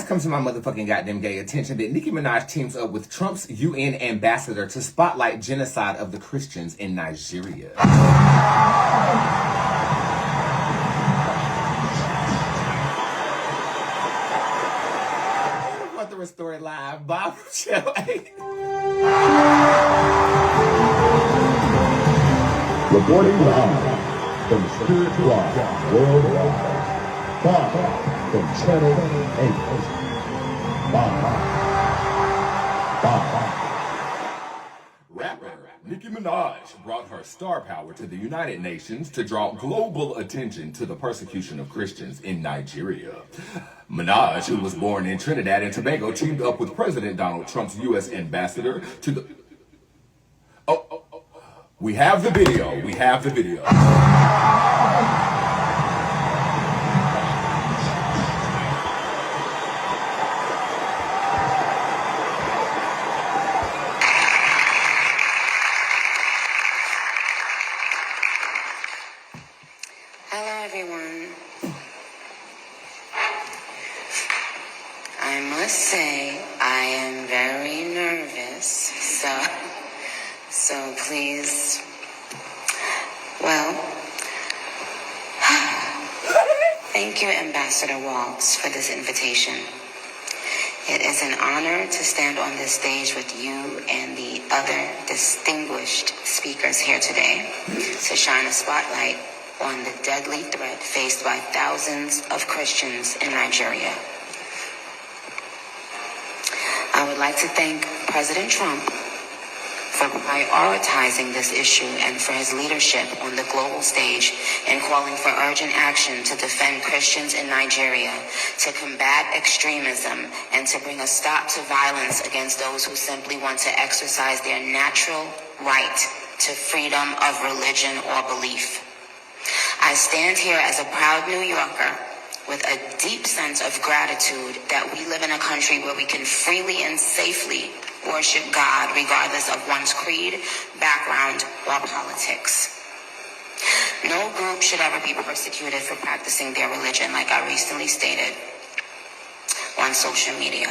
has come to my motherfucking goddamn gay attention that Nicki Minaj teams up with Trump's UN ambassador to spotlight genocide of the Christians in Nigeria. About the Restore Live, Bob Show. Reporting live from Spirit Rock Worldwide. Bob from Channel 8. Bob. Rapper Nicki Minaj brought her star power to the United Nations to draw global attention to the persecution of Christians in Nigeria. Minaj, who was born in Trinidad and Tobago, teamed up with President Donald Trump's U.S. ambassador to the... We have the video. We have the video. Hello, everyone. I must say I am very nervous, so please, well, thank you, Ambassador Waltz, for this invitation. It is an honor to stand on this stage with you and the other distinguished speakers here today to shine a spotlight on the deadly threat faced by thousands of Christians in Nigeria. I would like to thank President Trump for prioritizing this issue and for his leadership on the global stage in calling for urgent action to defend Christians in Nigeria, to combat extremism, and to bring a stop to violence against those who simply want to exercise their natural right to freedom of religion or belief. I stand here as a proud New Yorker with a deep sense of gratitude that we live in a country where we can freely and safely worship God regardless of one's creed, background, or politics. No group should ever be persecuted for practicing their religion, like I recently stated on social media.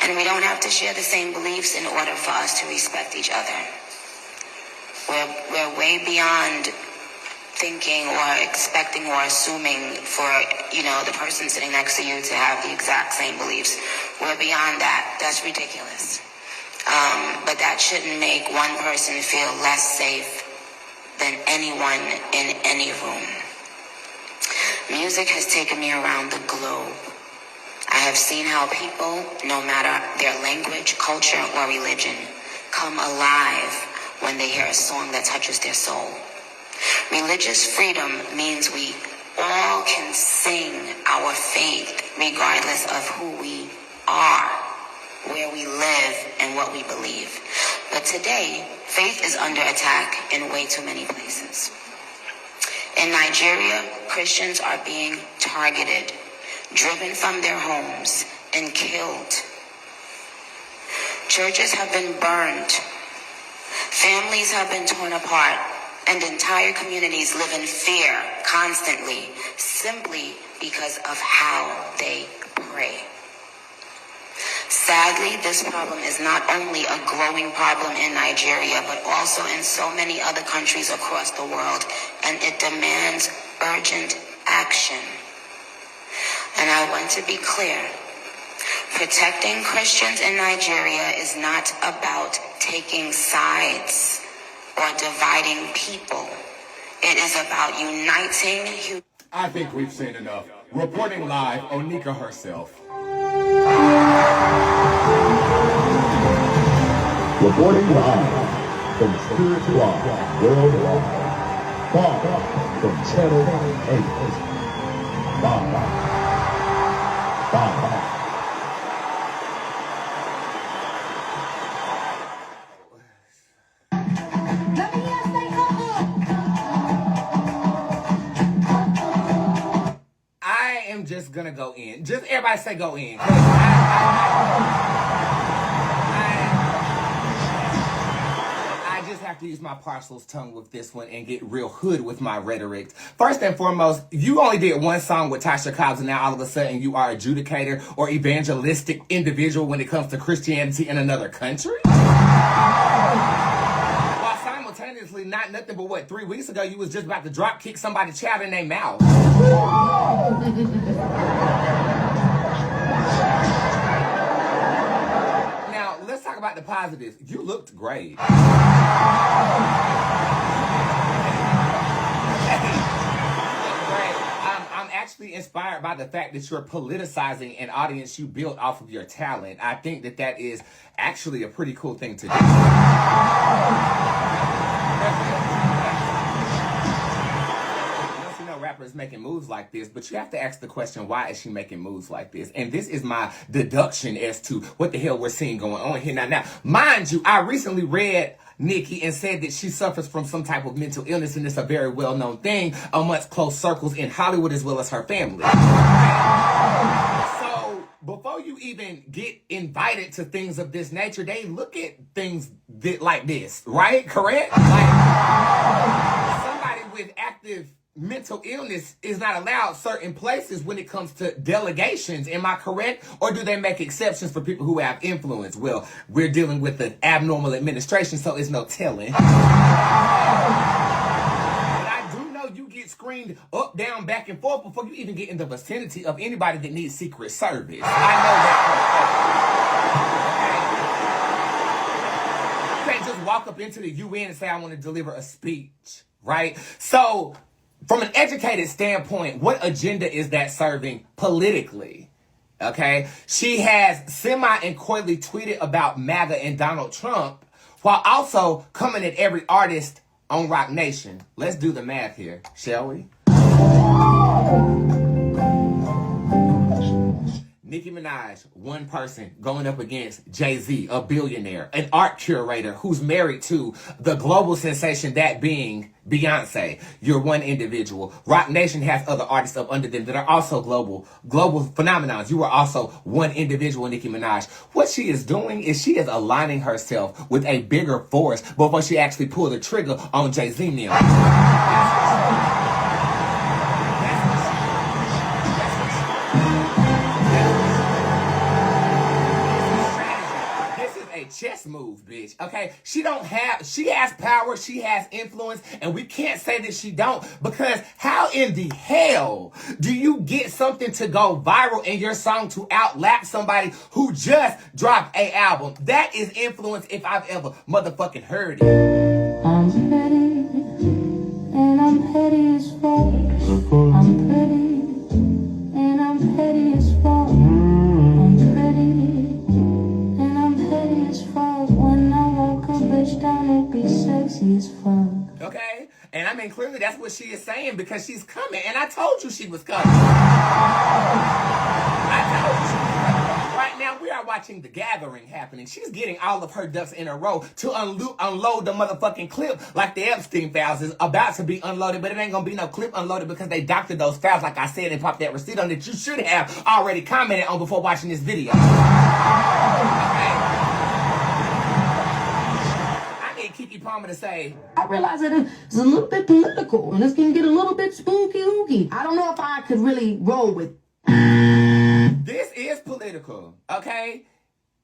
And we don't have to share the same beliefs in order for us to respect each other. We're way beyond thinking or expecting or assuming for, the person sitting next to you to have the exact same beliefs. We're beyond that. That's ridiculous. But that shouldn't make one person feel less safe than anyone in any room. Music has taken me around the globe. I have seen how people, no matter their language, culture, or religion, come alive when they hear a song that touches their soul. Religious freedom means we all can sing our faith regardless of who we are, where we live, and what we believe. But today, faith is under attack in way too many places. In Nigeria, Christians are being targeted, driven from their homes, and killed. Churches have been burned. Families have been torn apart. And entire communities live in fear constantly, simply because of how they pray. Sadly, this problem is not only a growing problem in Nigeria, but also in so many other countries across the world, and it demands urgent action. And I want to be clear. Protecting Christians in Nigeria is not about taking sides or dividing people. It is about uniting. I think we've seen enough. Reporting live, Onika herself. Reporting live from Spirit Rock Worldwide. Bob from Channel 8. Bob. I'm just gonna go in. Just everybody say go in. I just have to use my parcel's tongue with this one and get real hood with my rhetoric. First and foremost, you only did one song with Tasha Cobbs, and now all of a sudden you are adjudicator or evangelistic individual when it comes to Christianity in another country? While simultaneously, not nothing but what, 3 weeks ago, you was just about to drop kick somebody's child in their mouth. Now, let's talk about the positives. You looked great. I'm actually inspired by the fact that you're politicizing an audience you built off of your talent. I think that that is actually a pretty cool thing to do. Rappers making moves like this, but you have to ask the question, why is she making moves like this? And this is my deduction as to what the hell we're seeing going on here. Now, mind you, I recently read Nicki and said that she suffers from some type of mental illness, and it's a very well-known thing amongst close circles in Hollywood as well as her family. So before you even get invited to things of this nature, they look at things like this, right? Correct? Like, somebody with active mental illness is not allowed certain places when it comes to delegations. Am I correct? Or do they make exceptions for people who have influence? Well, we're dealing with an abnormal administration, so it's no telling. But I do know you get screened up, down, back, and forth before you even get in the vicinity of anybody that needs Secret Service. I know that. Okay? You can't just walk up into the UN and say, I want to deliver a speech, right? So, from an educated standpoint, what agenda is that serving politically? Okay? She has semi and coyly tweeted about MAGA and Donald Trump while also coming at every artist on Rock Nation. Let's do the math here, shall we? Nicki Minaj, one person going up against Jay-Z, a billionaire, an art curator who's married to the global sensation, that being Beyonce. You're one individual. Rock Nation has other artists up under them that are also global phenomenons. You are also one individual, Nicki Minaj. What she is doing is she is aligning herself with a bigger force before she actually pulled the trigger on Jay-Z now. Chess move, bitch. Okay, she has power, she has influence, and we can't say that she don't, because how in the hell do you get something to go viral in your song to outlap somebody who just dropped an album? That is influence if I've ever motherfucking heard it. I'm petty, and I'm petty as fuck. I'm petty, and I'm petty as fuck. I'm petty. When I walk a bitch down, it be sexy as fuck. Okay? And I mean, clearly that's what she is saying, because she's coming. And I told you she was coming. I told you she was coming. Right now, we are watching The Gathering happening. She's getting all of her ducks in a row to unload the motherfucking clip like the Epstein files is about to be unloaded, but it ain't gonna be no clip unloaded because they doctored those files, like I said, and popped that receipt on that you should have already commented on before watching this video. Okay? Keke Palmer to say, I realize that it's a little bit political and this can get a little bit spooky ooky. I don't know if I could really roll with. This is political, okay?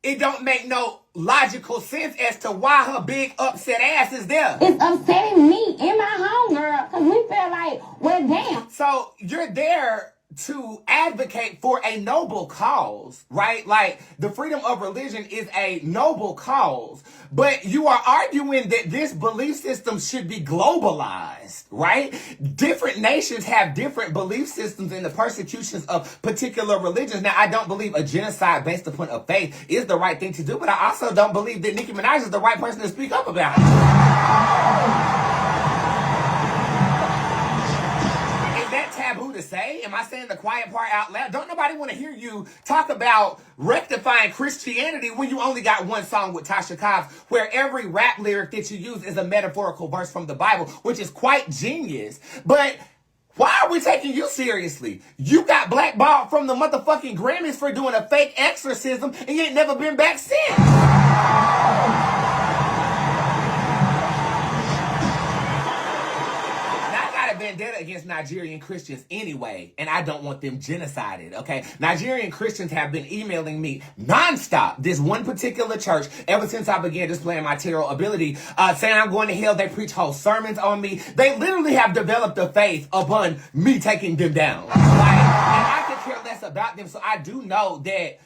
It don't make no logical sense as to why her big upset ass is there. It's upsetting me and my home girl because we feel like we're damn. So you're there to advocate for a noble cause, right? Like, the freedom of religion is a noble cause, but you are arguing that this belief system should be globalized, right? Different nations have different belief systems in the persecutions of particular religions. Now, I don't believe a genocide based upon a faith is the right thing to do, but I also don't believe that Nicki Minaj is the right person to speak up about it. Taboo to say? Am I saying the quiet part out loud? Don't nobody want to hear you talk about rectifying Christianity when you only got one song with Tasha Cobbs, where every rap lyric that you use is a metaphorical verse from the Bible, which is quite genius. But why are we taking you seriously? You got blackballed from the motherfucking Grammys for doing a fake exorcism, and you ain't never been back since. vendetta against Nigerian Christians anyway, and I don't want them genocided, okay? Nigerian Christians have been emailing me nonstop, this one particular church, ever since I began displaying my tarot ability, saying I'm going to hell. They preach whole sermons on me. They literally have developed a faith upon me taking them down. Like, and I could care less about them, so I do know that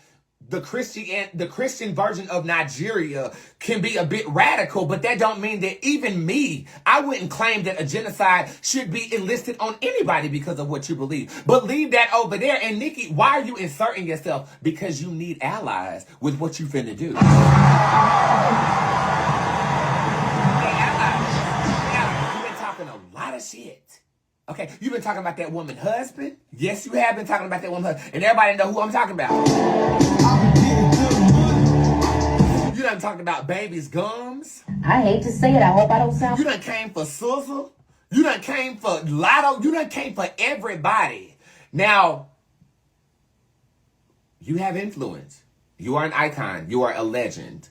the Christian version of Nigeria can be a bit radical, but that don't mean that even me, I wouldn't claim that a genocide should be enlisted on anybody because of what you believe. But leave that over there. And Nicki, why are you inserting yourself? Because you need allies with what you finna do. You've been talking a lot of shit. Okay, you've been talking about that woman's husband. Yes, you have been talking about that woman's husband. And everybody know who I'm talking about. You done talked about baby's gums. I hate to say it. I hope I don't sound... You done came for Sizzle. You done came for Lotto. You done came for everybody. Now, you have influence. You are an icon. You are a legend.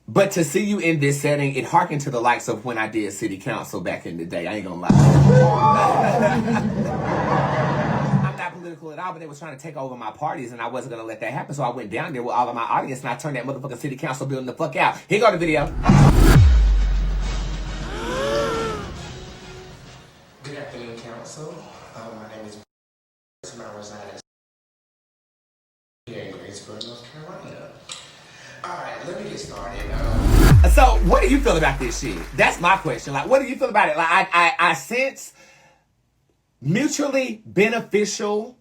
But to see you in this setting, it harkened to the likes of when I did city council back in the day. I ain't gonna lie. I'm not political at all, but they was trying to take over my parties, and I wasn't gonna let that happen. So I went down there with all of my audience, and I turned that motherfucking city council building the fuck out. Here go the video. Good afternoon, council. My name is Bootz, and I reside here in Greensboro, North Carolina. Alright, let me get started. So, what do you feel about this shit? That's my question. Like, what do you feel about it? Like, I sense mutually beneficial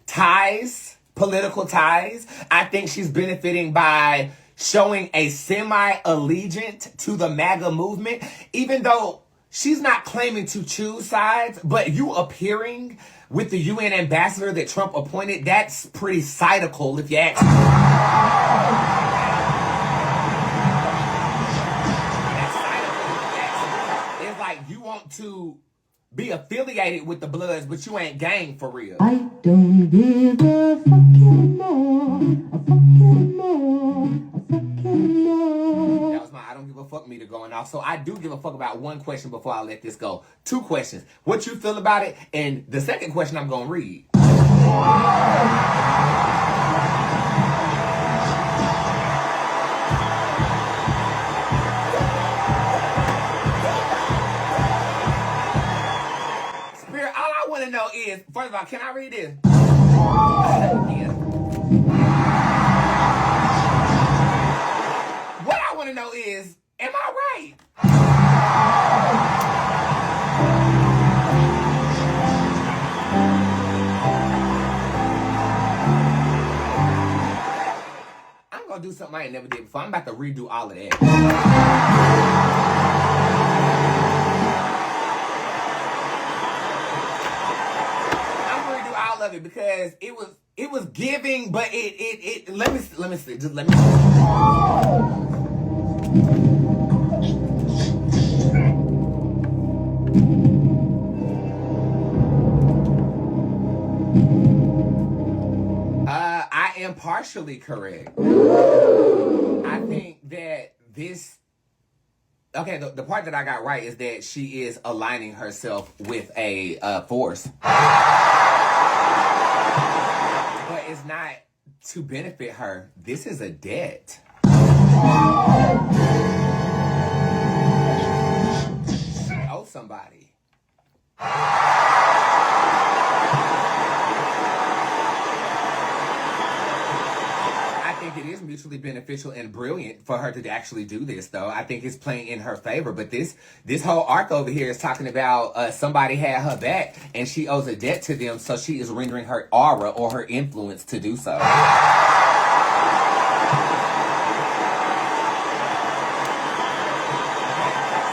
ties, political ties. I think she's benefiting by showing a semi-allegiant to the MAGA movement, even though she's not claiming to choose sides, but you appearing with the UN ambassador that Trump appointed, that's pretty cynical if you ask me. That's cynical if you ask me. It's like you want to be affiliated with the Bloods, but you ain't gang for real. I don't give a fuck anymore. A fuck anymore. A fuck anymore. That was my I don't give a fuck meter going off. So I do give a fuck about one question before I let this go. Two questions. What you feel about it? And the second question I'm going to read. Spirit, all I want to know is, first of all, can I read this? Yeah. What I want to know is, am I right? I'm going to do something I ain't never did before. I'm about to redo all of that. I'm going to redo all of it because it was giving, but let me see. Just let me see. I am partially correct. I think that this... Okay, the part that I got right is that she is aligning herself with a force. But it's not to benefit her. This is a debt. She owes somebody. I think it is mutually beneficial and brilliant for her to actually do this, though. I think it's playing in her favor. But this whole arc over here is talking about somebody had her back and she owes a debt to them, so she is rendering her aura or her influence to do so.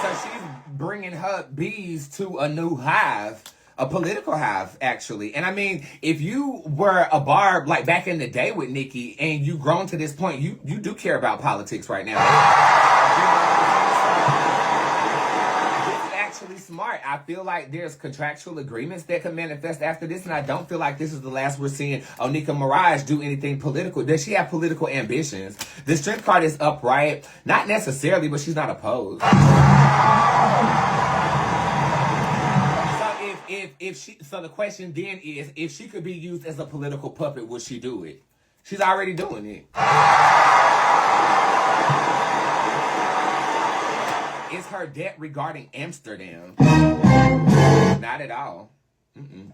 So she's bringing her bees to a new hive. A political hive, actually. And I mean, if you were a barb like back in the day with Nicki and you grown to this point, you do care about politics right now. This is actually smart. I feel like there's contractual agreements that can manifest after this, and I don't feel like this is the last we're seeing Nicki Garage do anything political. Does she have political ambitions? The strength card is upright. Not necessarily, but she's not opposed. So the question then is, if she could be used as a political puppet, would she do it? She's already doing it. Is her debt regarding Amsterdam? Not at all. Mm-mm.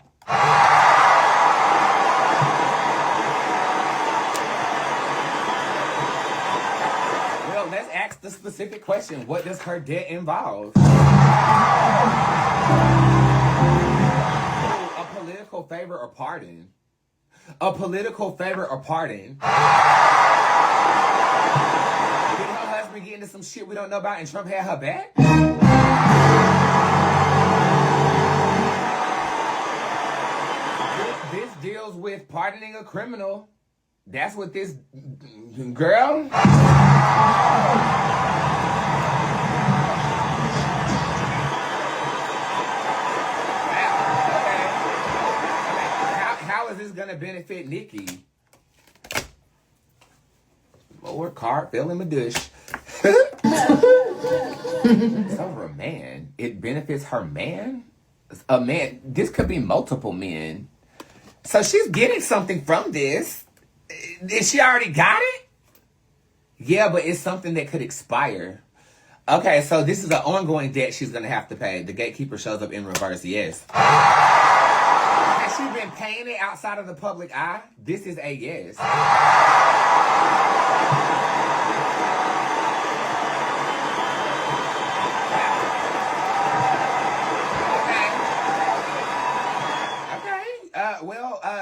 Well, let's ask the specific question. What does her debt involve? A political favor or pardon? A political favor or pardon? Did her husband get into some shit we don't know about and Trump had her back? This deals with pardoning a criminal. That's what this girl. How is this gonna benefit Nicki? Lower card, filling my dish. It's over a man. It benefits her man? A man. This could be multiple men. So she's getting something from this. Is she already got it? Yeah, but it's something that could expire. Okay, so this is an ongoing debt she's gonna have to pay. The gatekeeper shows up in reverse, yes. Has she been paying it outside of the public eye? This is a yes.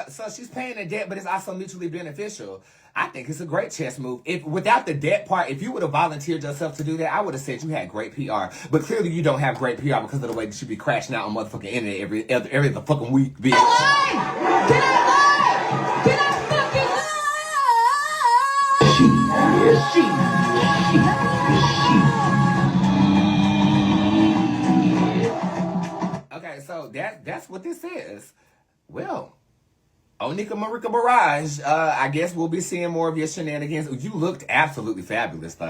So she's paying a debt, but it's also mutually beneficial. I think it's a great chess move. If without the debt part, if you would have volunteered yourself to do that, I would have said you had great PR. But clearly you don't have great PR because of the way that you be crashing out on motherfucking internet every other fucking week, bitch. Get out fucking Okay, so that's what this is. Well, Nicotine Garage, I guess we'll be seeing more of your shenanigans. You looked absolutely fabulous, though.